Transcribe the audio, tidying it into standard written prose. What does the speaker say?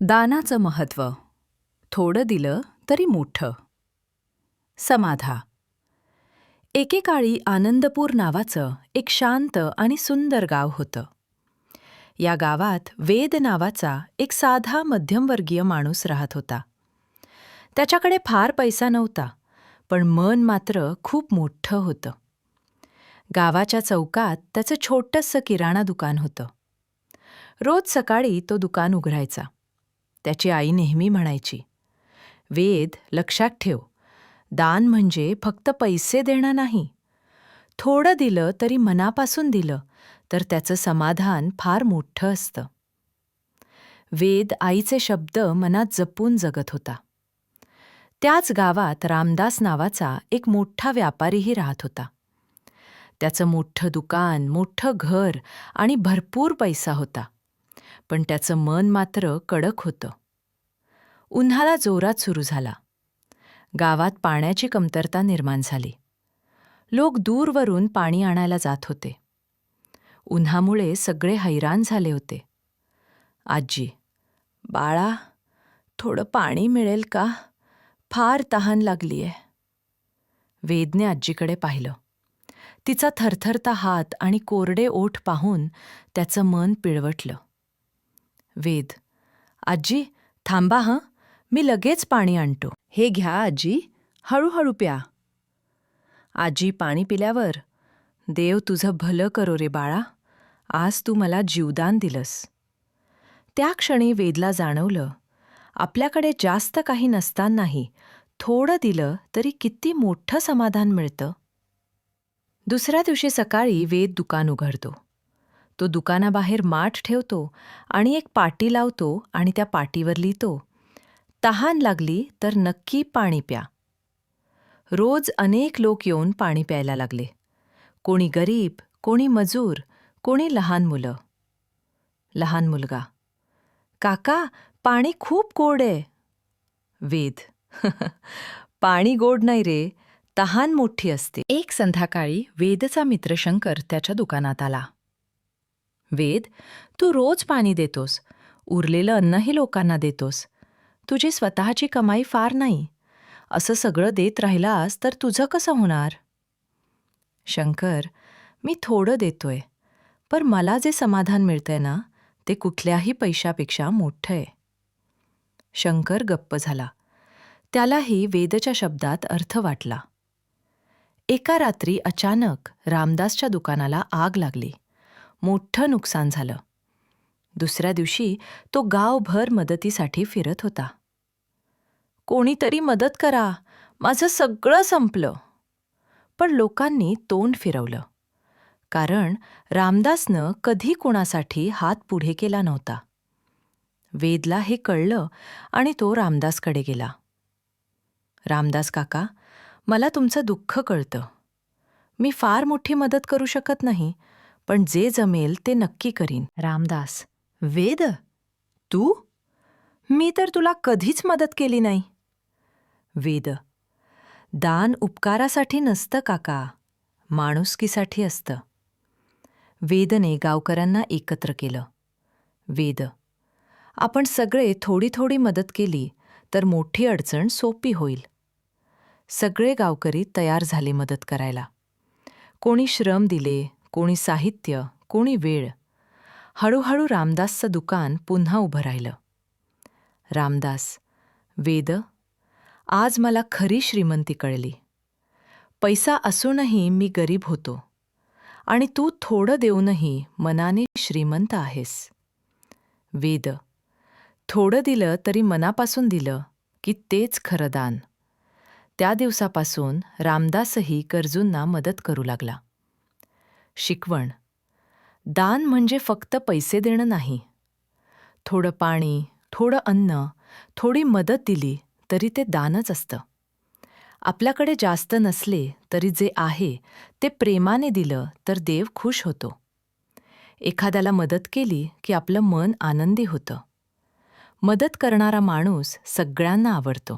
दानाचं महत्त्व. थोडं दिलं तरी मोठं. समाधा. एकेकाळी आनंदपूर नावाचं एक शांत आणि सुंदर गाव होतं. या गावात वेद नावाचा एक साधा मध्यमवर्गीय माणूस राहत होता. त्याच्याकडे फार पैसा नव्हता, पण मन मात्र खूप मोठं होतं. गावाच्या चौकात त्याचं छोटंसं किराणा दुकान होतं. रोज सकाळी तो दुकान उघडायचा. त्याची आई नेहमी म्हणायची, "वेद, लक्षात ठेव, दान म्हणजे फक्त पैसे देणं नाही. थोडं दिलं तरी मनापासून दिलं तर त्याचं समाधान फार मोठं असतं." वेद आईचे शब्द मनात जपून जगत होता. त्याच गावात रामदास नावाचा एक मोठा व्यापारीही राहत होता. त्याचं मोठं दुकान, मोठं घर आणि भरपूर पैसा होता, पण त्याचं मन मात्र कडक होतं. उन्हाळा जोरात सुरू झाला. गावात पाण्याची कमतरता निर्माण झाली. लोक दूरवरून पाणी आणायला जात होते. उन्हामुळे सगळे हैराण झाले होते. "आजी, बाळा, थोडं पाणी मिळेल का? फार तहान लागलीये." वेदने आजीकडे पाहिलं. तिचा थरथरता हात आणि कोरडे ओठ पाहून त्याचं मन पिळवटलं. "वेद, आजी, थांबा हं, मी लगेच पाणी आणतो." "हे घ्या आजी, हळूहळू प्या." आजी पाणी पिल्यावर, "देव तुझं भलं करो रे बाळा, आज तू मला जीवदान दिलंस." त्या क्षणी वेदला जाणवलं, आपल्याकडे जास्त काही नसतानाही थोडं दिलं तरी किती मोठं समाधान मिळतं. दुसऱ्या दिवशी सकाळी वेद दुकान उघडतो. तो दुकानाबाहेर माठ ठेवतो आणि एक पाटी लावतो आणि त्या पाटीवर लिहितो, "तहान लागली तर नक्की पाणी प्या." रोज अनेक लोक येऊन पाणी प्यायला लागले. कोणी गरीब, कोणी मजूर, कोणी लहान मुलं. लहान मुलगा, "काका, पाणी खूप गोड आहे." वेद, "पाणी गोड नाही रे, तहान मोठी असते." एक संध्याकाळी वेदचा मित्र शंकर त्याच्या दुकानात आला. "वेद, तू रोज पाणी देतोस, उरलेलं अन्नही लोकांना देतोस. तुझी स्वतःची कमाई फार नाही. असं सगळं देत राहिलास तर तुझं कसं होणार?" शंकर, "मी थोडं देतोय, पण मला जे समाधान मिळतंय ना, ते कुठल्याही पैशापेक्षा मोठं आहे." शंकर गप्प झाला. त्यालाही वेदच्या शब्दात अर्थ वाटला. एका रात्री अचानक रामदासच्या दुकानाला आग लागली. मोठं नुकसान झालं. दुसऱ्या दिवशी तो गावभर मदतीसाठी फिरत होता. "कोणीतरी मदत करा, माझं सगळं संपलं." पण लोकांनी तोंड फिरवलं, कारण रामदासनं कधी कोणासाठी हात पुढे केला नव्हता. वेदला हे कळलं आणि तो रामदासकडे गेला. "रामदास काका, मला तुमचं दुःख कळतं. मी फार मोठी मदत करू शकत नाही, पण जे जमेल ते नक्की करीन." रामदास, "वेद, तू? मी तर तुला कधीच मदत केली नाही." वेद, "दान उपकारासाठी नसतं काका, माणुसकीसाठी असतं." वेदने गावकऱ्यांना एकत्र केलं. "वेद, आपण सगळे थोडी थोडी मदत केली तर मोठी अडचण सोपी होईल." सगळे गावकरी तयार झाले मदत करायला. कोणी श्रम दिले, कोणी साहित्य, कोणी वेळ. हळूहळू रामदासचं दुकान पुन्हा उभं राहिलं. रामदास, "वेद, आज मला खरी श्रीमंती कळली. पैसा असूनही मी गरीब होतो आणि तू थोडं देऊनही मनाने श्रीमंत आहेस." वेद, "थोडं दिलं तरी मनापासून दिलं की तेच खरं दान." त्या दिवसापासून रामदासही गरजूंना मदत करू लागला. शिकवण. दान म्हणजे फक्त पैसे देणं नाही. थोडं पाणी, थोडं अन्न, थोडी मदत दिली तरी ते दानच असतं. आपल्याकडे जास्त नसले तरी जे आहे ते प्रेमाने दिलं तर देव खुश होतो. एखाद्याला मदत केली की आपलं मन आनंदी होतं. मदत करणारा माणूस सगळ्यांना आवडतो.